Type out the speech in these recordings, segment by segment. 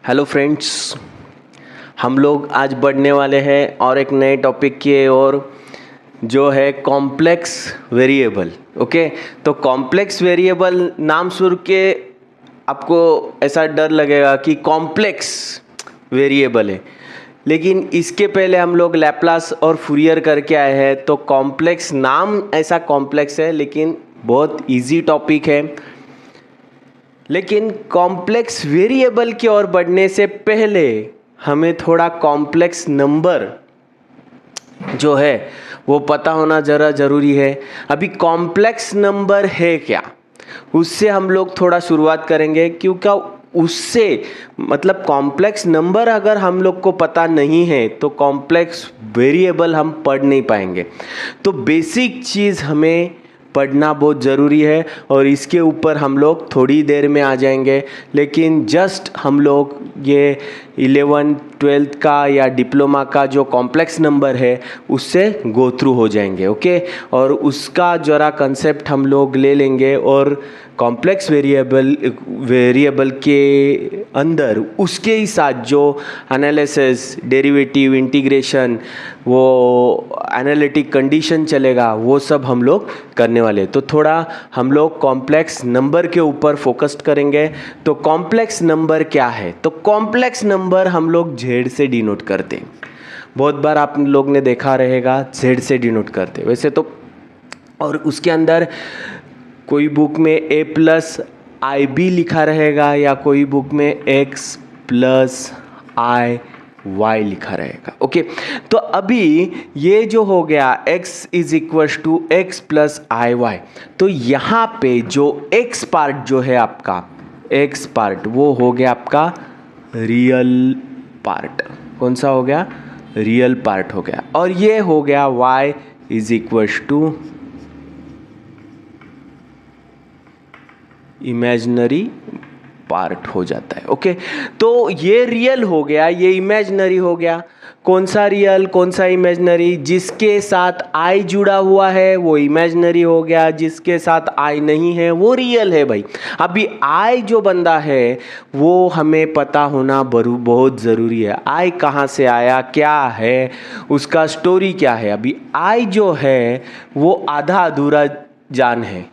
Hello friends, हम लोग आज बढ़ने वाले हैं और एक नए टॉपिक की ओर जो है कॉम्प्लेक्स वेरिएबल। ओके, तो कॉम्प्लेक्स वेरिएबल नाम सुन के आपको ऐसा डर लगेगा कि कॉम्प्लेक्स वेरिएबल है, लेकिन इसके पहले हम लोग लैप्लास और फूरियर करके आए हैं। तो कॉम्प्लेक्स नाम ऐसा कॉम्प्लेक्स है, लेकिन बहुत इजी टॉपिक है। लेकिन कॉम्प्लेक्स वेरिएबल की ओर बढ़ने से पहले हमें थोड़ा कॉम्प्लेक्स नंबर जो है वो पता होना ज़रा ज़रूरी है। अभी कॉम्प्लेक्स नंबर है क्या, उससे हम लोग थोड़ा शुरुआत करेंगे, क्योंकि उससे मतलब कॉम्प्लेक्स नंबर अगर हम लोग को पता नहीं है तो कॉम्प्लेक्स वेरिएबल हम पढ़ नहीं पाएंगे। तो बेसिक चीज़ हमें पढ़ना बहुत ज़रूरी है और इसके ऊपर हम लोग थोड़ी देर में आ जाएंगे। लेकिन जस्ट हम लोग ये 11th 12th का या डिप्लोमा का जो कॉम्प्लेक्स नंबर है उससे गो थ्रू हो जाएंगे। ओके, और उसका ज़रा कंसेप्ट हम लोग ले लेंगे और कॉम्प्लेक्स वेरिएबल के अंदर उसके ही साथ जो एनालिसिस, डेरिवेटिव, इंटीग्रेशन, वो एनालिटिक कंडीशन चलेगा, वो सब हम लोग करने वाले। तो थोड़ा हम लोग कॉम्प्लेक्स नंबर के ऊपर फोकस्ड करेंगे। तो कॉम्प्लेक्स नंबर क्या है? तो कॉम्प्लेक्स नंबर हम लोग जेड से डिनोट करते हैं। बहुत बार आप लोग ने देखा रहेगा जेड से डिनोट करते वैसे तो। और उसके अंदर कोई बुक में a प्लस आई बी लिखा रहेगा या कोई बुक में x प्लस आई y लिखा रहेगा। ओके, तो अभी ये जो हो गया x is equal to x plus I y, तो यहाँ पे जो x पार्ट जो है आपका x पार्ट वो हो गया आपका रियल पार्ट। कौन सा हो गया? रियल पार्ट हो गया। और ये हो गया y is equal to imaginary part हो जाता है। ओके, तो ये रियल हो गया, ये इमेजिनरी हो गया। कौन सा रियल, कौन सा इमेजिनरी? जिसके साथ आई जुड़ा हुआ है वो इमेजिनरी हो गया, जिसके साथ आई नहीं है वो रियल है भाई। अभी आई जो बंदा है वो हमें पता होना बहुत ज़रूरी है। आई कहाँ से आया, क्या है उसका स्टोरी, क्या है। अभी आई जो है वो आधा अधूरा जान है।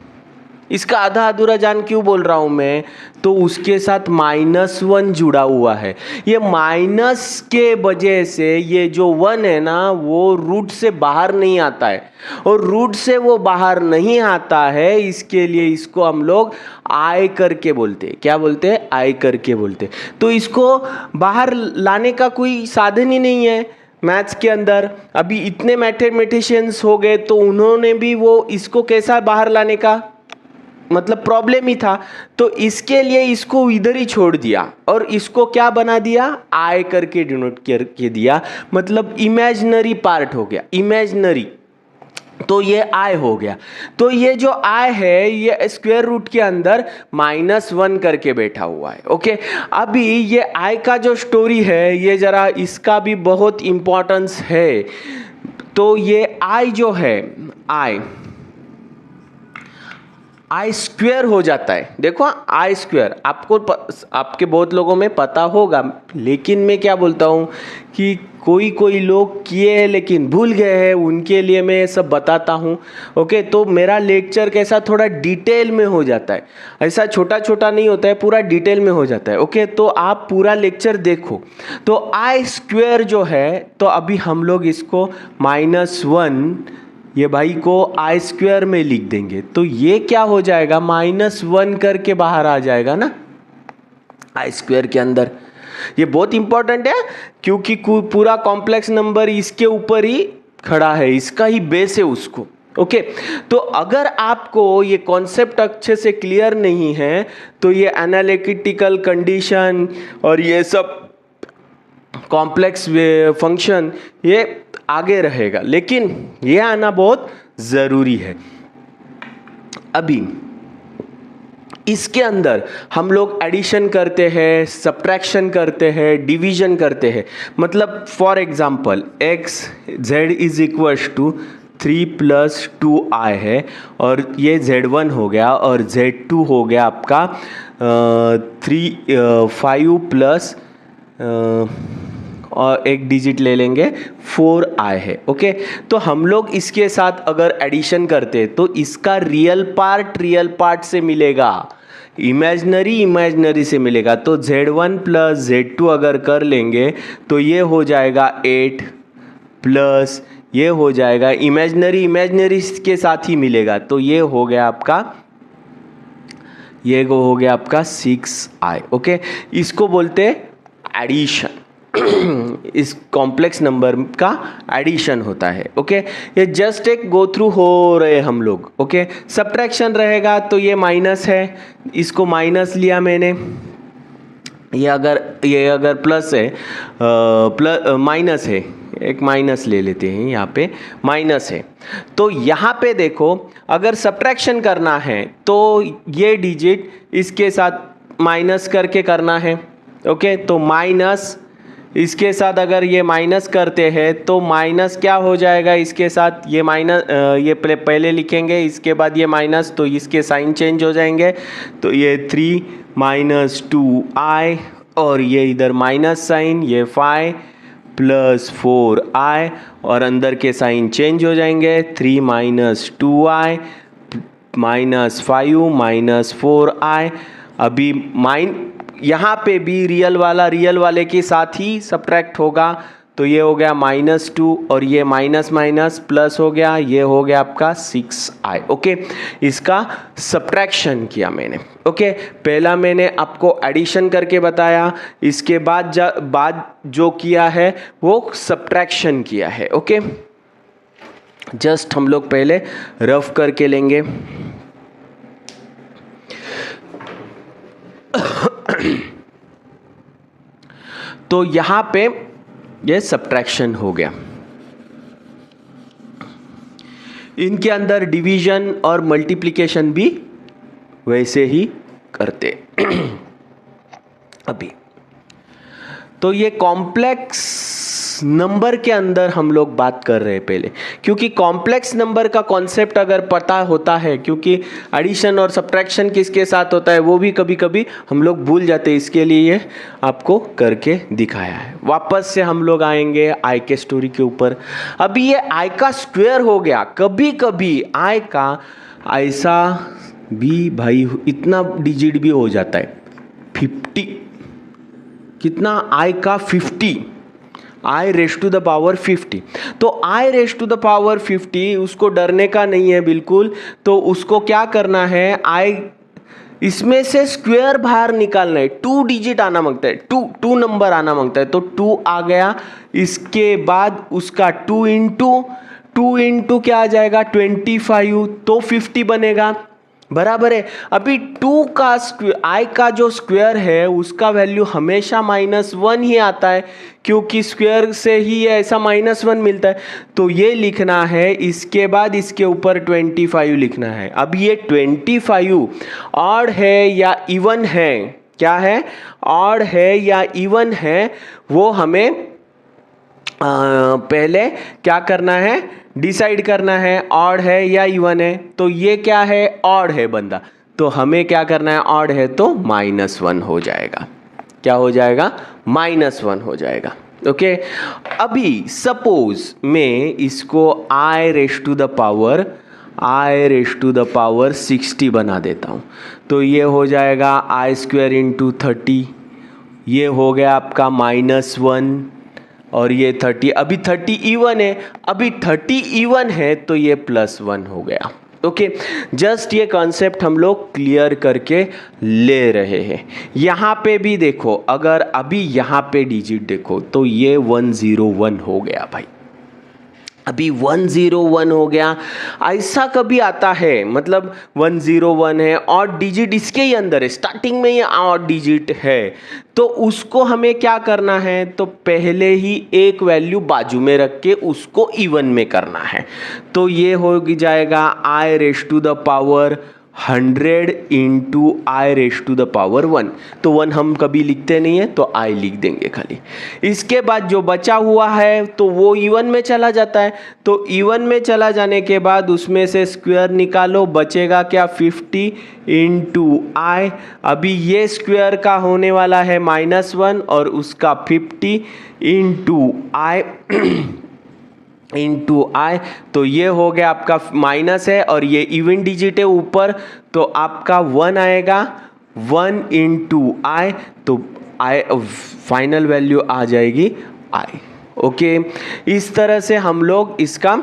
इसका आधा अधूरा जान क्यों बोल रहा हूं मैं? तो उसके साथ -1 जुड़ा हुआ है। ये माइनस के वजह से ये जो 1 है ना वो रूट से बाहर नहीं आता है, और रूट से वो बाहर नहीं आता है, इसके लिए इसको हम लोग आई करके बोलते हैं। क्या बोलते हैं? आई करके बोलते हैं। तो इसको बाहर लाने का कोई साधन ही नहीं है मैथ्स के अंदर। अभी इतने मैथमेटिशियंस हो गए तो उन्होंने भी वो इसको कैसा बाहर लाने का मतलब प्रॉब्लम ही था, तो इसके लिए इसको इधर ही छोड़ दिया और इसको क्या बना दिया? आई करके डिनोट करके दिया, मतलब इमेजिनरी पार्ट हो गया, इमेजिनरी। तो ये आई हो गया। तो ये जो आई है ये स्क्वायर रूट के अंदर -1 करके बैठा हुआ है। ओके, अभी ये आई का जो स्टोरी है ये जरा इसका भी बहुत इंपॉर्टेंस है। तो ये आई जो है आई स्क्वायर हो जाता है। देखो आई स्क्वायर आपको आपके बहुत लोगों में पता होगा, लेकिन मैं क्या बोलता हूँ कि कोई लोग किए हैं लेकिन भूल गए हैं, उनके लिए मैं ये सब बताता हूँ। ओके, तो मेरा लेक्चर कैसा थोड़ा डिटेल में हो जाता है, ऐसा छोटा छोटा नहीं होता है, पूरा डिटेल में हो जाता है। ओके, तो आप पूरा लेक्चर देखो। तो आई स्क्वायर जो है, तो अभी हम लोग इसको -1 ये भाई को आई स्क्वायर में लिख देंगे, तो ये क्या हो जाएगा? -1 करके बाहर आ जाएगा ना आई स्क्वायर के अंदर। ये बहुत इंपॉर्टेंट है क्योंकि पूरा कॉम्प्लेक्स नंबर इसके ऊपर ही खड़ा है, इसका ही बेस है उसको। ओके, तो अगर आपको ये कॉन्सेप्ट अच्छे से क्लियर नहीं है तो ये एनालिटिकल कंडीशन और ये सब कॉम्प्लेक्स फंक्शन ये आगे रहेगा, लेकिन ये आना बहुत ज़रूरी है। अभी इसके अंदर हम लोग एडिशन करते हैं, सब्ट्रैक्शन करते हैं, डिवीजन करते हैं। मतलब for example x z is equal to 3 + 2i है, और ये z1 हो गया और z2 हो गया आपका 5 + और एक डिजिट ले लेंगे 4i है। ओके, तो हम लोग इसके साथ अगर एडिशन करते तो इसका रियल पार्ट से मिलेगा, इमेजनरी से मिलेगा। तो z1 प्लस z2 अगर कर लेंगे तो ये हो जाएगा 8 प्लस ये हो जाएगा इमेजनरी के साथ ही मिलेगा, तो ये हो गया आपका 6i। ओके, इसको बोलते एडिशन। इस कॉम्प्लेक्स नंबर का एडिशन होता है। ओके, ये जस्ट एक गो थ्रू हो रहे हम लोग। ओके, सब्ट्रैक्शन रहेगा तो ये माइनस है, इसको माइनस लिया मैंने। ये अगर प्लस है, माइनस है, एक माइनस ले लेते हैं, यहाँ पे माइनस है। तो यहाँ पे देखो, अगर सब्ट्रैक्शन करना है तो ये डिजिट इसके साथ माइनस करके करना है। ओके, तो माइनस इसके साथ अगर ये माइनस करते हैं तो माइनस क्या हो जाएगा, इसके साथ ये माइनस, ये पहले लिखेंगे, इसके बाद ये माइनस, तो इसके साइन चेंज हो जाएंगे। तो ये 3 माइनस 2i और ये इधर माइनस साइन, ये 5 प्लस 4i और अंदर के साइन चेंज हो जाएंगे। 3 minus 2i minus 5 minus 4i। अभी यहाँ पे भी रियल वाले के साथ ही सब्ट्रैक्ट होगा, तो ये हो गया -2 और ये माइनस माइनस प्लस हो गया, ये हो गया आपका 6i। ओके, इसका सब्ट्रैक्शन किया मैंने। ओके, पहला मैंने आपको एडिशन करके बताया, इसके बाद जो किया है वो सब्ट्रैक्शन किया है। ओके, जस्ट हम लोग पहले रफ करके लेंगे। तो यहां पे ये सब्ट्रैक्शन हो गया। इनके अंदर डिवीजन और मल्टीप्लिकेशन भी वैसे ही करते। अभी तो ये कॉम्प्लेक्स नंबर के अंदर हम लोग बात कर रहे हैं पहले, क्योंकि कॉम्प्लेक्स नंबर का कॉन्सेप्ट अगर पता होता है, क्योंकि एडिशन और सब्ट्रैक्शन किसके साथ होता है वो भी कभी कभी हम लोग भूल जाते हैं, इसके लिए ये आपको करके दिखाया है। वापस से हम लोग आएंगे आई के स्टोरी के ऊपर। अभी ये आई का स्क्वायर हो गया, कभी कभी आई का ऐसा भी भाई इतना डिजिट भी हो जाता है 50, कितना आई का 50, आई रेस टू द पावर 50। तो आई रेस टू द पावर 50 उसको डरने का नहीं है बिल्कुल। तो उसको क्या करना है, आई इसमें से स्क्वायर बाहर निकालना है, 2 डिजिट आना मांगता है, 2 नंबर आना मांगता है। तो 2 आ गया, इसके बाद उसका 2 इंटू क्या आ जाएगा 25, तो 50 बनेगा, बराबर है। अभी 2 का आई का जो स्क्वायर है उसका वैल्यू हमेशा -1 ही आता है, क्योंकि स्क्वायर से ही ऐसा -1 मिलता है। तो ये लिखना है, इसके बाद इसके ऊपर 25 लिखना है। अब ये 25 ऑड है या इवन है, क्या है, ऑड है या इवन है, वो हमें पहले क्या करना है, डिसाइड करना है, ऑड है या इवन है। तो ये क्या है, ऑड है बंदा, तो हमें क्या करना है, ऑड है तो -1 हो जाएगा। क्या हो जाएगा, -1 हो जाएगा। ओके, अभी सपोज मैं इसको आई रेस टू द पावर 60 बना देता हूँ, तो ये हो जाएगा i² इंटू 30, ये हो गया आपका -1 और ये 30। अभी 30 इवन है, अभी 30 इवन है तो ये +1 हो गया। ओके, जस्ट ये कॉन्सेप्ट हम लोग क्लियर करके ले रहे हैं। यहाँ पे भी देखो, अगर अभी यहाँ पे डिजिट देखो तो ये 101 हो गया भाई, अभी 101 हो गया। ऐसा कभी आता है, मतलब 101 है और डिजिट इसके ही अंदर है, स्टार्टिंग में ये और डिजिट है, तो उसको हमें क्या करना है, तो पहले ही एक वैल्यू बाजू में रख के उसको इवन में करना है। तो ये हो जाएगा I raise to the power 100 into I raise to the power 1। तो 1 हम कभी लिखते नहीं है, तो आई लिख देंगे खाली। इसके बाद जो बचा हुआ है तो वो इवन में चला जाता है। तो इवन में चला जाने के बाद उसमें से स्क्वायर निकालो, बचेगा क्या 50 इंटू आई। अभी ये स्क्वायर का होने वाला है -1 और उसका 50 इंटू आई इंटू आई। तो ये हो गया आपका माइनस है और ये इवन डिजिट है ऊपर, तो आपका 1 आएगा, 1 इंटू आई। तो आई फाइनल वैल्यू आ जाएगी आई। ओके, इस तरह से हम लोग इसका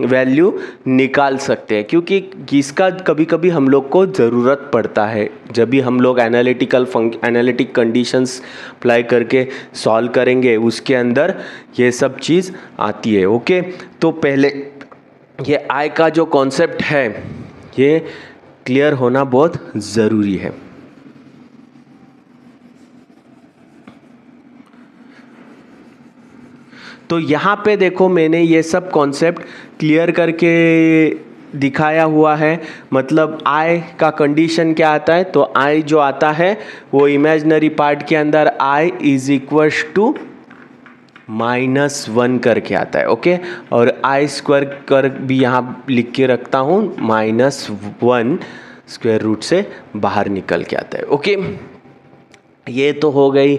वैल्यू निकाल सकते हैं, क्योंकि इसका कभी कभी हम लोग को ज़रूरत पड़ता है जब भी हम लोग एनालिटिक कंडीशंस अप्लाई करके सॉल्व करेंगे, उसके अंदर ये सब चीज़ आती है। ओके, तो पहले ये आई का जो कॉन्सेप्ट है ये क्लियर होना बहुत ज़रूरी है। तो यहाँ पे देखो मैंने ये सब कॉन्सेप्ट क्लियर करके दिखाया हुआ है। मतलब आई का कंडीशन क्या आता है, तो आई जो आता है वो इमेजिनरी पार्ट के अंदर आई इज इक्वल्स टू -1 करके आता है। ओके, और आई स्क्वायर कर भी यहाँ लिख के रखता हूँ, -1 स्क्वायर रूट से बाहर निकल के आता है। ओके, ये तो हो गई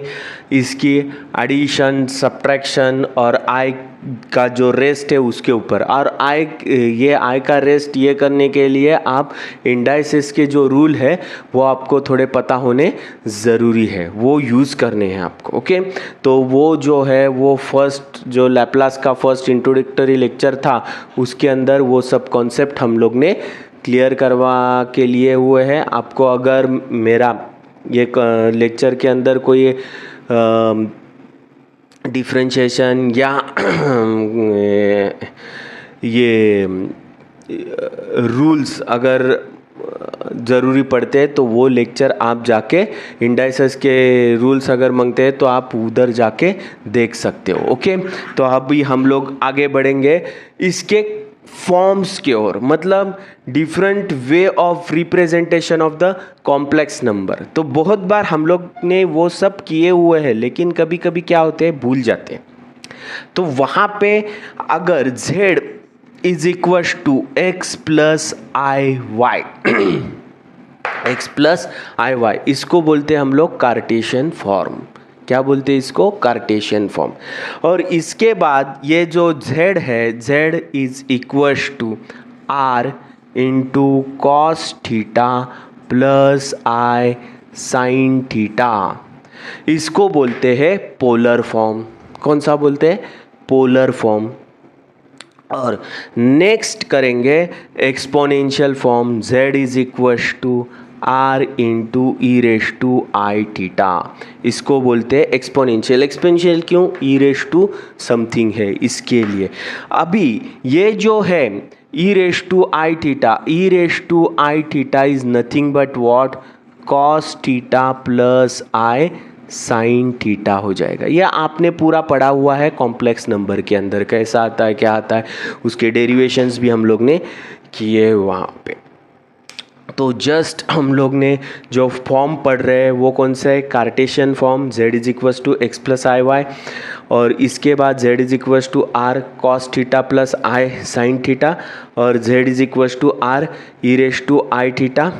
इसकी एडिशन, सब्ट्रैक्शन और आई का जो रेस्ट है उसके ऊपर। और आई का रेस्ट ये करने के लिए आप इंडाइसिस के जो रूल है वो आपको थोड़े पता होने ज़रूरी है, वो यूज़ करने हैं आपको। ओके, तो वो जो है वो फर्स्ट जो लैप्लास का फर्स्ट इंट्रोडक्टरी लेक्चर था उसके अंदर वो सब कॉन्सेप्ट हम लोग ने क्लियर करवा के लिए हुए हैं। आपको अगर मेरा ये लेक्चर के अंदर कोई डिफरेंशिएशन या ये रूल्स अगर ज़रूरी पड़ते हैं तो वो लेक्चर आप जाके इंडाइसेस के रूल्स अगर मांगते हैं तो आप उधर जाके देख सकते हो। ओके, तो अभी हम लोग आगे बढ़ेंगे इसके फॉर्म्स की ओर, मतलब different way of representation of the complex number. तो बहुत बार हम लोग ने वो सब किए हुए हैं, लेकिन कभी कभी क्या होते हैं भूल जाते हैं। तो वहाँ पे अगर z is equal to x plus I y x plus I y, इसको बोलते हैं हम लोग कार्टेशियन फॉर्म। क्या बोलते हैं इसको? Cartesian form. और इसके बाद ये जो z है, z is equal to r into cos theta plus i sine theta, इसको बोलते हैं पोलर फॉर्म। कौन सा बोलते हैं? Polar form. और नेक्स्ट करेंगे exponential form, z is equal to r into e raise to i theta, इसको बोलते हैं एक्सपोनेंशियल। एक्सपोनेंशियल क्यों? ई रेश टू समथिंग है इसके लिए। अभी ये जो है ई raise to i theta, e raise to i theta is nothing but what? Cos theta plus i sine theta हो जाएगा। यह आपने पूरा पढ़ा हुआ है कॉम्प्लेक्स नंबर के अंदर, कैसा आता है क्या आता है, उसके डेरिवेशंस भी हम लोग ने किए वहाँ पे। तो जस्ट हम लोग ने जो फॉर्म पढ़ रहे हैं वो कौन सा है? Cartesian form, z is equal to x plus I Y, और इसके बाद z is equal to r cos theta plus i sine theta, और z is equal to r e raise to i theta,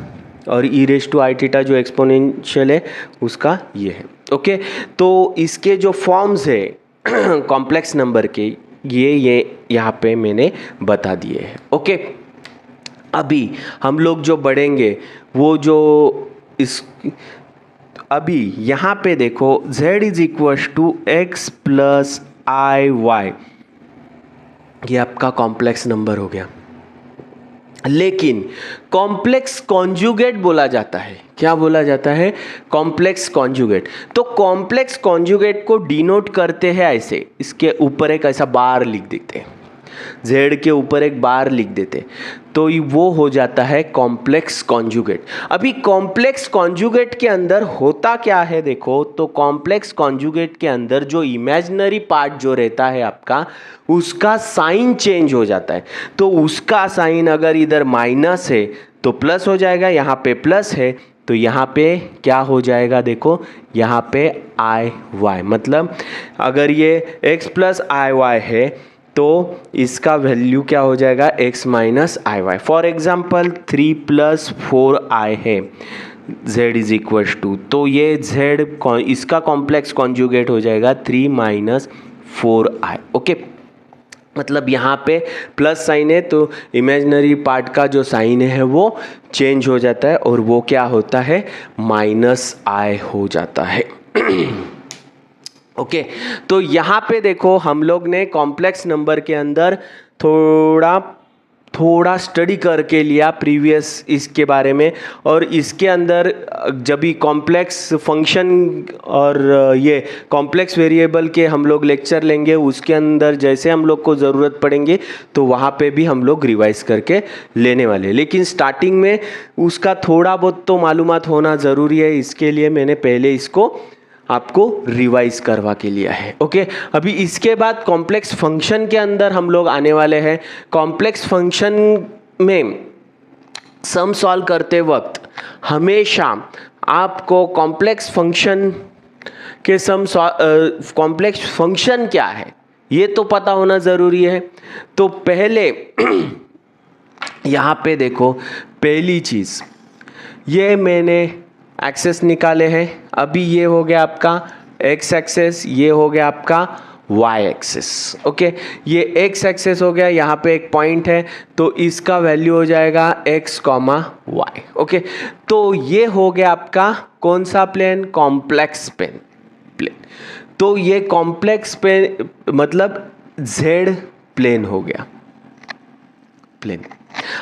और e raise to i theta जो exponential है उसका ये है। ओके, तो इसके जो फॉर्म्स है कॉम्प्लेक्स नंबर के ये यहाँ पे मैंने बता दिए हैं। ओके, अभी हम लोग जो बढ़ेंगे वो जो इस अभी यहाँ पे देखो z is equal to x plus I y, ये आपका कॉम्प्लेक्स नंबर हो गया। लेकिन कॉम्प्लेक्स कॉन्जुगेट बोला जाता है। क्या बोला जाता है? Complex conjugate. तो कॉम्प्लेक्स कॉन्जुगेट को डिनोट करते हैं ऐसे, इसके ऊपर एक ऐसा बार लिख देते हैं। z के ऊपर एक बार लिख देते तो वो हो जाता है कॉम्प्लेक्स कॉन्जुगेट। अभी कॉम्प्लेक्स कॉन्जुगेट के अंदर होता क्या है देखो, तो कॉम्प्लेक्स कॉन्जुगेट के अंदर जो इमेजिनरी पार्ट जो रहता है आपका, उसका साइन चेंज हो जाता है। तो उसका साइन अगर इधर माइनस है तो प्लस हो जाएगा, यहाँ पे प्लस है तो यहाँ पे क्या हो जाएगा देखो, यहाँ पे आई वाई, मतलब अगर ये x प्लस आई वाई है तो इसका वैल्यू क्या हो जाएगा, x minus i y. For example 3 plus 4i है, z इज इक्वल टू, तो ये z इसका कॉम्प्लेक्स कॉन्जुगेट हो जाएगा 3 माइनस 4i। ओके, मतलब यहाँ पे प्लस साइन है तो इमेजिनरी पार्ट का जो साइन है वो चेंज हो जाता है और वो क्या होता है, माइनस आई हो जाता है। ओके, तो यहाँ पे देखो हम लोग ने कॉम्प्लेक्स नंबर के अंदर थोड़ा स्टडी करके लिया प्रीवियस इसके बारे में, और इसके अंदर जब भी कॉम्प्लेक्स फंक्शन और ये कॉम्प्लेक्स वेरिएबल के हम लोग लेक्चर लेंगे, उसके अंदर जैसे हम लोग को ज़रूरत पड़ेंगे तो वहाँ पे भी हम लोग रिवाइज करके लेने वाले। लेकिन स्टार्टिंग में उसका थोड़ा बहुत तो मालूमात होना ज़रूरी है, इसके लिए मैंने पहले इसको आपको रिवाइज करवा के लिया है। ओके, अभी इसके बाद कॉम्प्लेक्स फंक्शन के अंदर हम लोग आने वाले हैं। कॉम्प्लेक्स फंक्शन में सम सॉल्व करते वक्त हमेशा आपको कॉम्प्लेक्स फंक्शन के कॉम्प्लेक्स फंक्शन क्या है ये तो पता होना ज़रूरी है। तो पहले यहाँ पे देखो, पहली चीज़ ये मैंने एक्सेस निकाले हैं। अभी ये हो गया आपका x एक्सेस, ये हो गया आपका y एक्सेस। ओके, ये x एक्सेस हो गया, यहाँ पे एक पॉइंट है तो इसका वैल्यू हो जाएगा x, y। ओके, तो ये हो गया आपका कौन सा प्लेन, कॉम्प्लेक्स प्लेन। तो ये कॉम्प्लेक्स प्लेन मतलब z प्लेन हो गया प्लेन।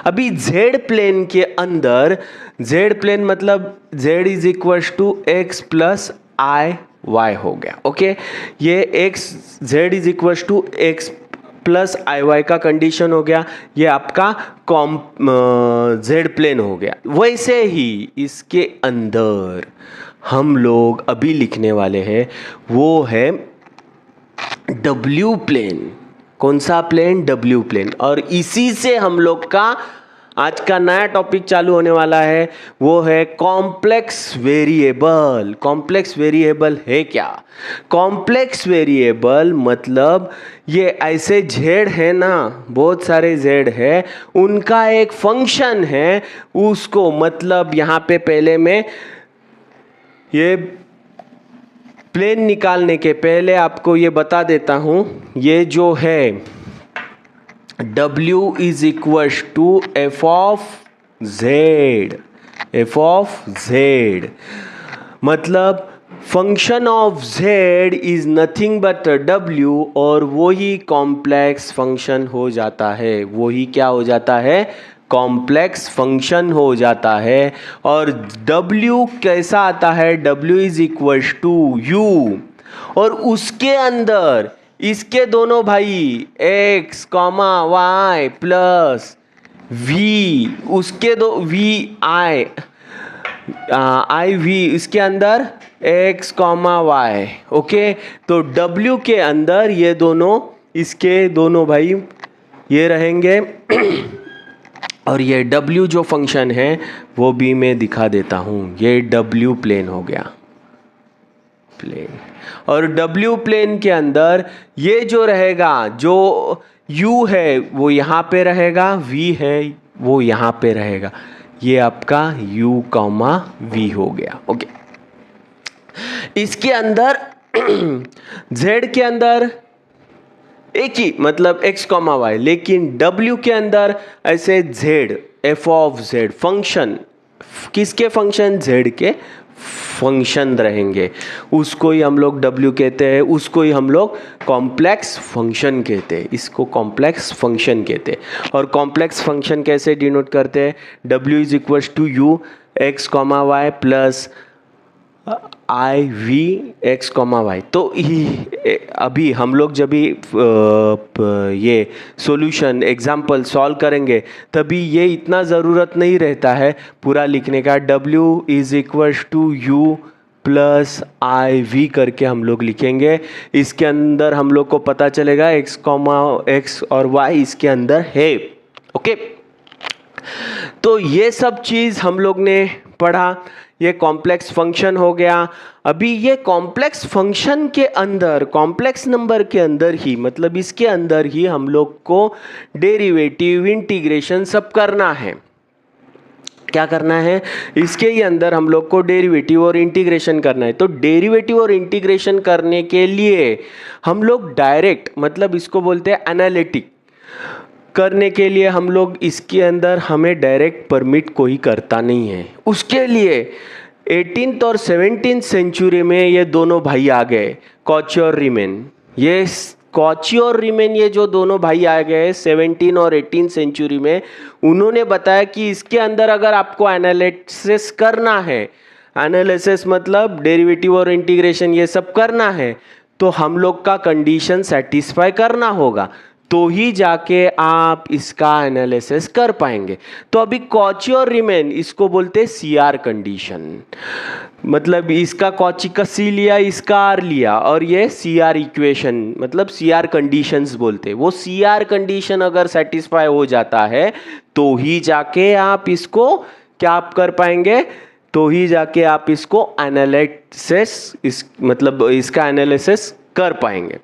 अभी z प्लेन के अंदर, z प्लेन मतलब z is equal to x plus I y हो गया। ओके, ये x z is equal to x plus I y का कंडीशन हो गया, ये आपका z प्लेन हो गया। वैसे ही इसके अंदर हम लोग अभी लिखने वाले हैं वो है w प्लेन। कौन सा प्लेन, w प्लेन। और इसी से हम लोग का आज का नया टॉपिक चालू होने वाला है, वो है कॉम्प्लेक्स वेरिएबल। कॉम्प्लेक्स वेरिएबल है क्या, कॉम्प्लेक्स वेरिएबल मतलब ये ऐसे z है ना, बहुत सारे z है, उनका एक फंक्शन है, उसको मतलब यहाँ पे पहले मैं ये प्लेन निकालने के पहले आपको ये बता देता हूँ, ये जो है w is equal to f of z। F of z मतलब function of z is nothing but w, और वही कॉम्प्लेक्स फंक्शन हो जाता है। वही क्या हो जाता है, कॉम्प्लेक्स फंक्शन हो जाता है। और w कैसा आता है, w is equal to u, और उसके अंदर इसके दोनों भाई x, y प्लस v, उसके दो v i v, इसके अंदर x, y। ओके, तो w के अंदर ये दोनों, इसके दोनों भाई ये रहेंगे और ये w जो फंक्शन है वो भी मैं दिखा देता हूँ। ये w प्लेन हो गया प्लेन, और w प्लेन के अंदर ये जो रहेगा, जो u है वो यहाँ पे रहेगा, v है वो यहाँ पे रहेगा, ये आपका u, v हो गया। ओके, इसके अंदर z के अंदर एक ही मतलब x, y, लेकिन w के अंदर ऐसे z, f of z function, किसके फंक्शन, z के फंक्शन रहेंगे, उसको ही हम लोग w कहते हैं, उसको ही हम लोग कॉम्प्लेक्स फंक्शन कहते हैं, इसको कॉम्प्लेक्स फंक्शन कहते हैं। और कॉम्प्लेक्स फंक्शन कैसे डिनोट करते हैं, w is equal to u, x, y plus i v x comma y. तो अभी हम लोग जब भी ये सॉल्यूशन एग्जाम्पल सॉल्व करेंगे तभी ये इतना ज़रूरत नहीं रहता है पूरा लिखने का। W is equals to u plus i v करके हम लोग लिखेंगे। इसके अंदर हम लोग को पता चलेगा एक्स कॉमा एक्स और वाई इसके अंदर है। ओके, तो ये सब चीज़ हम लोग ने पढ़ा। ये कॉम्प्लेक्स फंक्शन हो गया। अभी ये कॉम्प्लेक्स फंक्शन के अंदर, कॉम्प्लेक्स नंबर के अंदर ही, मतलब इसके अंदर ही हम लोग को डेरिवेटिव, इंटीग्रेशन सब करना है। क्या करना है? इसके ही अंदर हम लोग को डेरिवेटिव और इंटीग्रेशन करना है। तो डेरिवेटिव और इंटीग्रेशन करने के लिए हम लोग डायरेक्ट, मतलब इसको बोलते हैं एनालिटिक करने के लिए हम लोग इसके अंदर हमें डायरेक्ट परमिट कोई करता नहीं है। उसके लिए 18th और 17th सेंचुरी में ये दोनों भाई आ गए, कॉची और रीमैन। ये कॉची और रीमैन, ये जो दोनों भाई आ गए 17 और 18 सेंचुरी में, उन्होंने बताया कि इसके अंदर अगर आपको एनालिसिस करना है, एनालिसिस मतलब डेरिवेटिव और इंटीग्रेशन ये सब करना है, तो हम लोग का कंडीशन सेटिस्फाई करना होगा, तो ही जाके आप इसका एनालिसिस कर पाएंगे। तो अभी कॉची और रीमैन, इसको बोलते हैं सीआर कंडीशन। मतलब इसका कॉची का सी लिया, इसका आर लिया, और ये सीआर इक्वेशन, मतलब सीआर कंडीशंस बोलते हैं। वो सीआर कंडीशन अगर सेटिस्फाई हो जाता है तो ही जाके आप इसको क्या आप कर पाएंगे, तो ही जाके आप इसको एनालिसिस, इस मतलब इसका एनालिसिस कर पाएंगे।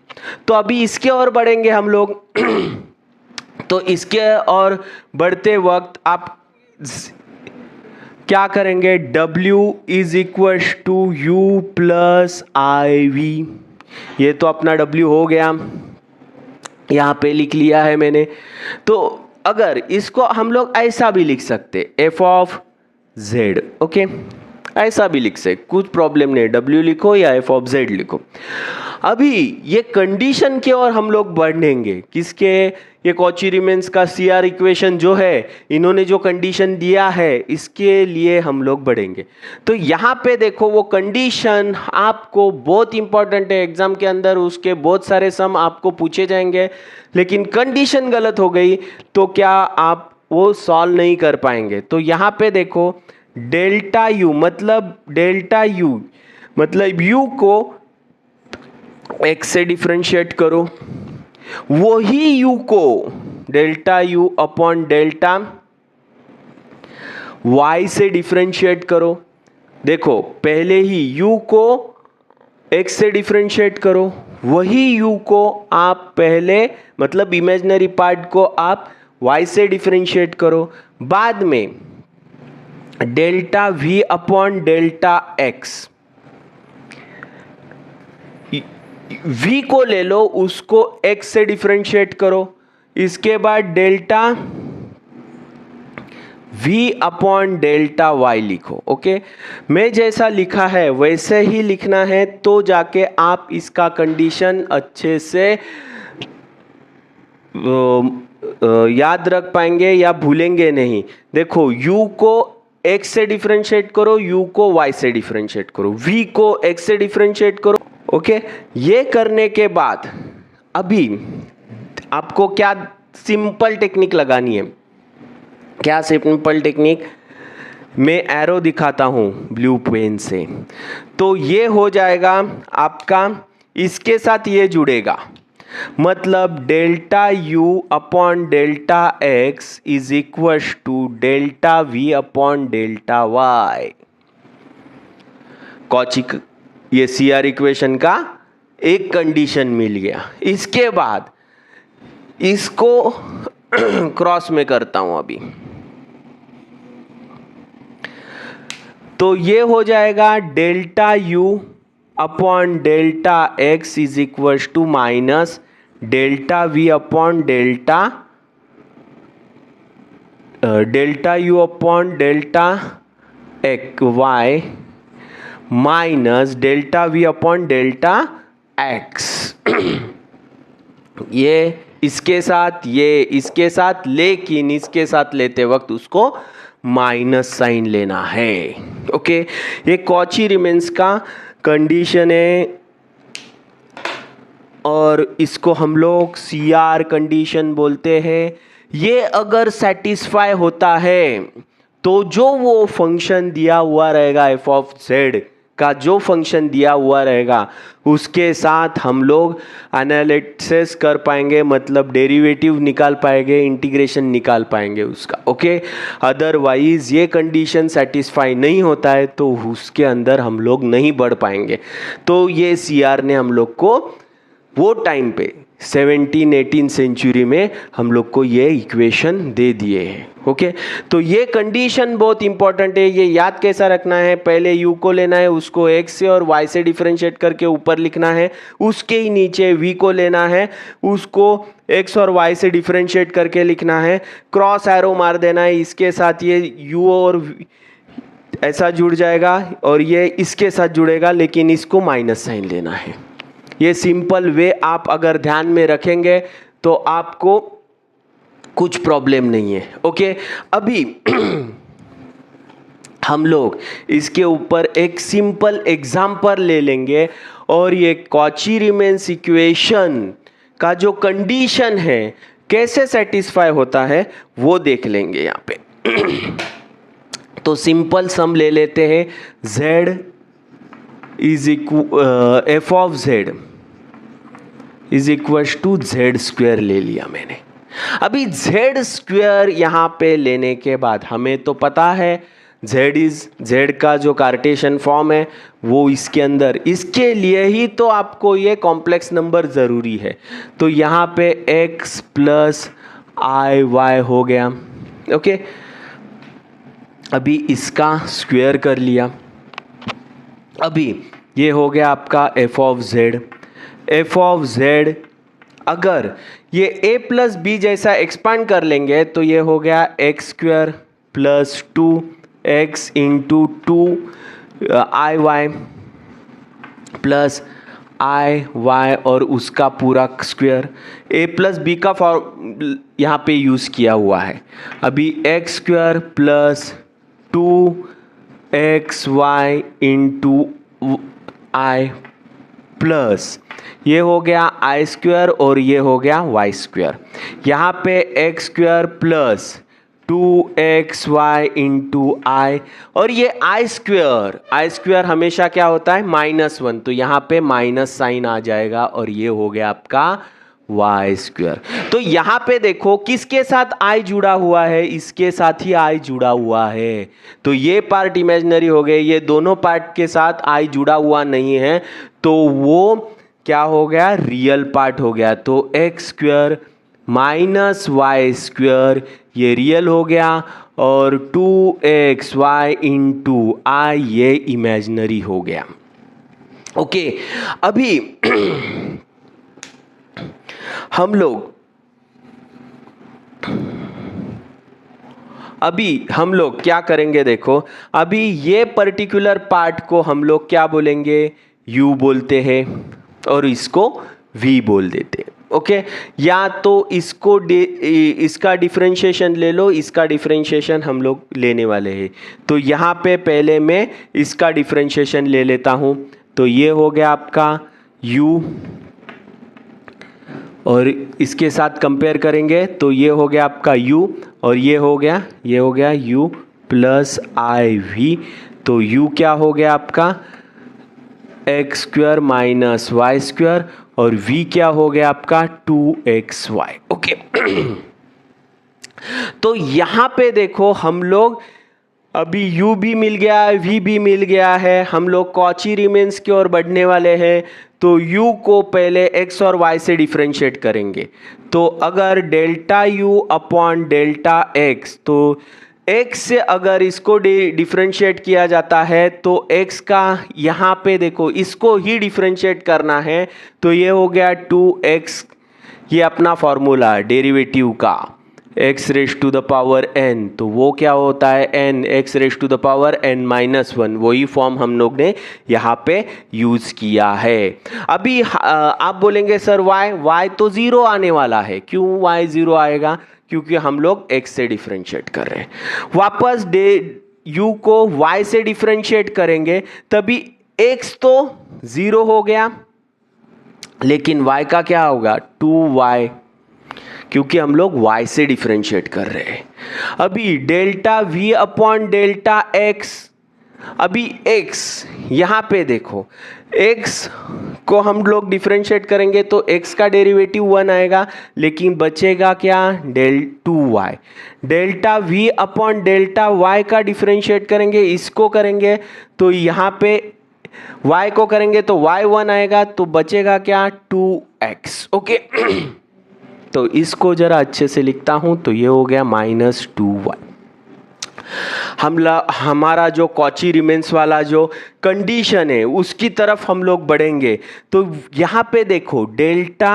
तो अभी इसके और बढ़ेंगे हम लोग। तो इसके और बढ़ते वक्त आप क्या करेंगे? W is equal to u plus i v. ये तो अपना W हो गया, यहाँ पे लिख लिया है मैंने। तो अगर इसको हम लोग ऐसा भी लिख सकते, f ऑफ z। ओके, ऐसा भी लिख सकते, कुछ प्रॉब्लम नहीं, W लिखो या f ऑफ z लिखो। अभी ये कंडीशन के और हम लोग बढ़ेंगे, किसके? ये कॉची रीमैन्स का सीआर इक्वेशन जो है, इन्होंने जो कंडीशन दिया है, इसके लिए हम लोग बढ़ेंगे। तो यहाँ पे देखो, वो कंडीशन आपको बहुत इंपॉर्टेंट है एग्जाम के अंदर, उसके बहुत सारे सम आपको पूछे जाएंगे। लेकिन कंडीशन गलत हो गई तो क्या आप वो सॉल्व नहीं कर पाएंगे। तो यहाँ पे देखो, डेल्टा यू मतलब यू को एक्स से डिफरेंशिएट करो, वही यू को delta u upon delta y से डिफरेंशिएट करो। देखो, पहले ही यू को एक्स से डिफरेंशिएट करो, वही यू को आप पहले, मतलब इमेजिनरी पार्ट को आप वाई से डिफरेंशिएट करो। बाद में delta v upon delta x, v को ले लो, उसको x से डिफरेंशिएट करो। इसके बाद delta v upon delta y लिखो। ओके, मैं जैसा लिखा है वैसे ही लिखना है, तो जाके आप इसका कंडीशन अच्छे से याद रख पाएंगे या भूलेंगे नहीं। देखो, u को x से डिफरेंशिएट करो, u को y से डिफरेंशिएट करो, v को x से डिफरेंशिएट करो। ओके, ये करने के बाद अभी आपको क्या सिंपल टेक्निक लगानी है? क्या सिंपल टेक्निक? मैं एरो दिखाता हूँ ब्लू पेन से। तो ये हो जाएगा आपका, इसके साथ ये जुड़ेगा, मतलब delta u upon delta x is equal to delta v upon delta y. Cauchy, ये सीआर इक्वेशन का एक कंडीशन मिल गया। इसके बाद इसको क्रॉस में करता हूं अभी, तो ये हो जाएगा delta u upon delta x is equal to minus delta v upon delta u upon delta x y minus delta v upon delta x. ये इसके साथ, ये इसके साथ, लेकिन इसके साथ लेते वक्त उसको माइनस साइन लेना है। ओके, ये कॉची रीमैन्स का कंडीशन है और इसको हम लोग CR कंडीशन बोलते हैं। ये अगर सेटिस्फाई होता है तो जो वो फंक्शन दिया हुआ रहेगा एफ ऑफ जेड का, जो फंक्शन दिया हुआ रहेगा उसके साथ हम लोग एनालिसिस कर पाएंगे, मतलब डेरिवेटिव निकाल पाएंगे, इंटीग्रेशन निकाल पाएंगे उसका। ओके, अदरवाइज ये कंडीशन सेटिस्फाई नहीं होता है तो उसके अंदर हम लोग नहीं बढ़ पाएंगे। तो ये CR ने हम लोग को वो टाइम पे 17-18 सेंचुरी में हम लोग को ये इक्वेशन दे दिए हैं। ओके, तो ये कंडीशन बहुत इंपॉर्टेंट है। ये याद कैसा रखना है, पहले u को लेना है, उसको x से और y से डिफरेंशिएट करके ऊपर लिखना है, उसके ही नीचे v को लेना है, उसको x और y से डिफरेंशिएट करके लिखना है, क्रॉस एरो मार देना है, इसके साथ ये u और ऐसा जुड़ जाएगा और ये इसके साथ जुड़ेगा, लेकिन इसको माइनस साइन लेना है। ये सिंपल वे आप अगर ध्यान में रखेंगे तो आपको कुछ प्रॉब्लम नहीं है। ओके, अभी हम लोग इसके ऊपर एक सिंपल एग्जाम्पल ले लेंगे और ये कॉची-रीमन्स इक्वेशन का जो कंडीशन है कैसे सेटिस्फाई होता है वो देख लेंगे यहाँ पे। तो सिंपल सम ले लेते हैं, z is f of z is equal to z square ले लिया मैंने। अभी जेड स्क्वेयर यहाँ पे लेने के बाद हमें तो पता है जेड का जो कार्टेशियन फॉर्म है वो इसके अंदर, इसके लिए ही तो आपको ये कॉम्प्लेक्स नंबर ज़रूरी है। तो यहाँ पे x प्लस आई वाई हो गया। ओके, अभी इसका स्क्वायर कर लिया। अभी ये हो गया आपका F of Z. F of Z अगर ये a प्लस बी जैसा एक्सपांड कर लेंगे तो ये हो गया X square plus 2x into 2 I Y plus I Y और उसका पूरा स्क्वायर। a प्लस बी का फॉर्म यहाँ पे यूज़ किया हुआ है। अभी X square plus 2xy into I plus ये हो गया आई स्क्वायर और ये हो गया वाई स्क्वायर। यहाँ पे X square plus 2xy into I और ये आई स्क्वायर हमेशा क्या होता है -1, तो यहाँ पे माइनस साइन आ जाएगा और ये हो गया आपका वाई स्क्वायर। तो यहाँ पे देखो किसके साथ आई जुड़ा हुआ है, इसके साथ ही आई जुड़ा हुआ है। तो ये पार्ट इमेजिनरी हो गए, ये दोनों पार्ट के साथ आई जुड़ा हुआ नहीं है तो वो क्या हो गया, रियल पार्ट हो गया। तो x square minus y square ये रियल हो गया और 2xy इंटू आई ये इमेजिनरी हो गया। ओके, अभी हम लोग क्या करेंगे, देखो अभी ये पर्टिकुलर पार्ट को हम लोग क्या बोलेंगे, u बोलते हैं और इसको v बोल देते हैं। ओके, या तो इसका डिफरेंशिएशन ले लो, इसका डिफरेंशिएशन हम लोग लेने वाले हैं। तो यहाँ पे पहले मैं इसका डिफरेंशिएशन ले लेता हूँ। तो ये हो गया आपका u और इसके साथ कंपेयर करेंगे तो ये हो गया आपका u और ये हो गया u प्लस आई वी। तो u क्या हो गया आपका x square minus y square और v क्या हो गया आपका 2xy। ओके, तो यहाँ पे देखो हम लोग अभी u भी मिल गया है, v भी मिल गया है, हम लोग कॉची-रीमन्स की ओर बढ़ने वाले हैं। तो u को पहले x और y से डिफरेंशिएट करेंगे। तो अगर delta u upon delta x, तो x से अगर इसको डिफरेंशिएट किया जाता है तो x का यहाँ पे देखो इसको ही डिफरेंशिएट करना है। तो ये हो गया 2x, ये अपना फॉर्मूला डेरिवेटिव का x raise to the power n, तो वो क्या होता है n x raise to the power n minus 1, वही फॉर्म हम लोग ने यहाँ पे यूज़ किया है। अभी आप बोलेंगे सर y तो ज़ीरो आने वाला है, क्यों y ज़ीरो आएगा, क्योंकि हम लोग x से डिफरेंशिएट कर रहे हैं। वापस u को y से डिफरेंशिएट करेंगे तभी x तो 0 हो गया, लेकिन y का क्या होगा 2y, क्योंकि हम लोग y से डिफरेंशिएट कर रहे हैं। अभी delta v upon delta x, अभी x यहाँ पे देखो, x को हम लोग डिफरेंशिएट करेंगे तो x का डेरिवेटिव 1 आएगा, लेकिन बचेगा क्या 2y। Delta v upon delta y का डिफरेंशिएट करेंगे, इसको करेंगे तो यहाँ पे y को करेंगे तो y 1 आएगा, तो बचेगा क्या 2x। ओके तो इसको जरा अच्छे से लिखता हूं तो ये हो गया -2y। हमारा जो कॉची रिमेन्स वाला जो कंडीशन है उसकी तरफ हम लोग बढ़ेंगे। तो यहाँ पे देखो delta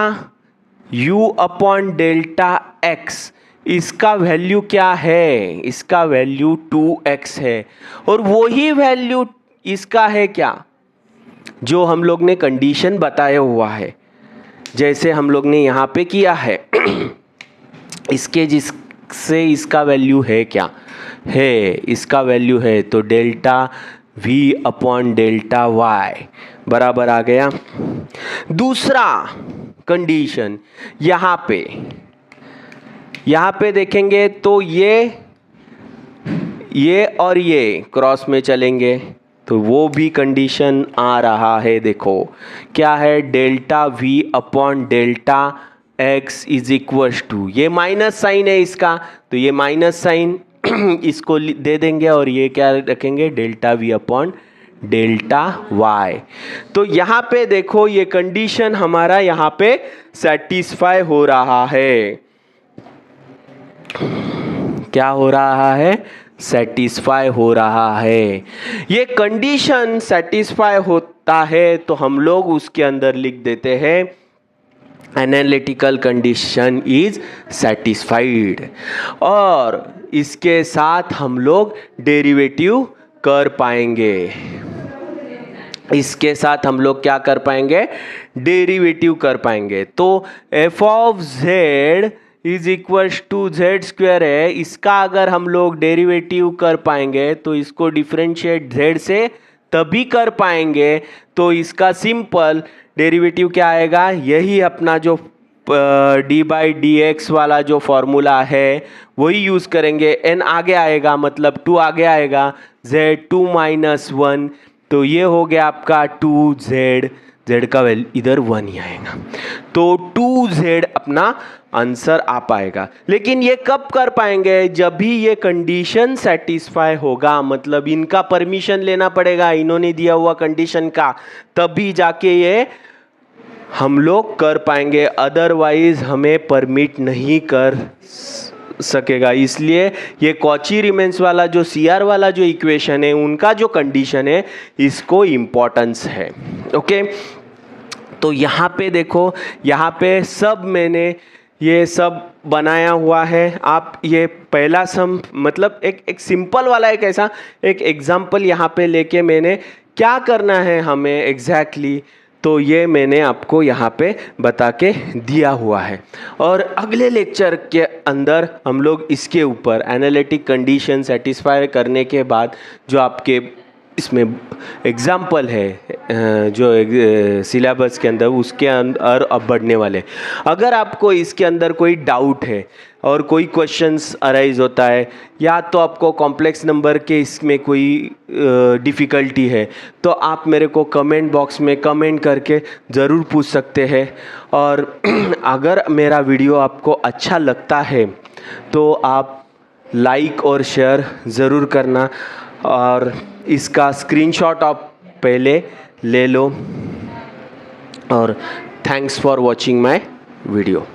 u upon delta x, इसका वैल्यू क्या है, इसका वैल्यू 2x है, और वही वैल्यू इसका है क्या जो हम लोग ने कंडीशन बताया हुआ है, जैसे हम लोग ने यहाँ पे किया है। इसके जिससे इसका वैल्यू है क्या है, इसका वैल्यू है तो delta v upon delta y बराबर आ गया। दूसरा कंडीशन यहाँ पे देखेंगे तो ये और ये क्रॉस में चलेंगे तो वो भी कंडीशन आ रहा है। देखो क्या है, delta v upon delta x is equal to, ये माइनस साइन है इसका, तो ये माइनस साइन इसको दे देंगे और ये क्या रखेंगे delta v upon delta y। तो यहाँ पे देखो ये कंडीशन हमारा यहाँ पे सेटिस्फाई हो रहा है। क्या हो रहा है, सेटिस्फाई हो रहा है। ये कंडीशन सेटिस्फाई होता है तो हम लोग उसके अंदर लिख देते हैं एनालिटिकल कंडीशन इज सेटिस्फाइड, और इसके साथ हम लोग डेरिवेटिव कर पाएंगे। इसके साथ हम लोग क्या कर पाएंगे, डेरिवेटिव कर पाएंगे। तो f of z is equal to z square है, इसका अगर हम लोग डेरिवेटिव कर पाएंगे तो इसको डिफरेंशिएट z से तभी कर पाएंगे। तो इसका सिंपल डेरिवेटिव क्या आएगा, यही अपना जो डी बाई डी एक्स वाला जो फॉर्मूला है वही यूज़ करेंगे। n आगे आएगा मतलब 2 आगे आएगा, z 2 माइनस 1, तो ये हो गया आपका 2z, z का वैल्यू इधर 1 ही आएगा, तो 2z अपना आंसर आ पाएगा। लेकिन ये कब कर पाएंगे, जब भी ये कंडीशन सेटिस्फाई होगा, मतलब इनका परमिशन लेना पड़ेगा, इन्होंने दिया हुआ कंडीशन का, तभी जाके ये हम लोग कर पाएंगे, अदरवाइज हमें परमिट नहीं कर सकेगा। इसलिए ये कॉची रिमेन्स वाला जो CR वाला जो इक्वेशन है उनका जो कंडीशन है इसको इम्पोर्टेंस है। ओके तो यहाँ पे देखो, यहाँ पे सब मैंने ये सब बनाया हुआ है। आप ये पहला सम मतलब एक सिंपल वाला एक ऐसा एक एग्जाम्पल यहाँ पे लेके मैंने क्या करना है हमें एग्जैक्टली तो ये मैंने आपको यहाँ पे बता के दिया हुआ है। और अगले लेक्चर के अंदर हम लोग इसके ऊपर एनालिटिक कंडीशन सेटिस्फाई करने के बाद जो आपके इसमें एग्जाम्पल है जो सिलेबस के अंदर उसके अंदर अब बढ़ने वाले। अगर आपको इसके अंदर कोई डाउट है और कोई क्वेश्चंस अराइज होता है या तो आपको कॉम्प्लेक्स नंबर के इसमें कोई डिफ़िकल्टी है तो आप मेरे को कमेंट बॉक्स में कमेंट करके ज़रूर पूछ सकते हैं। और अगर मेरा वीडियो आपको अच्छा लगता है तो आप लाइक और शेयर ज़रूर करना और इसका स्क्रीनशॉट आप पहले ले लो। और thanks for watching my video.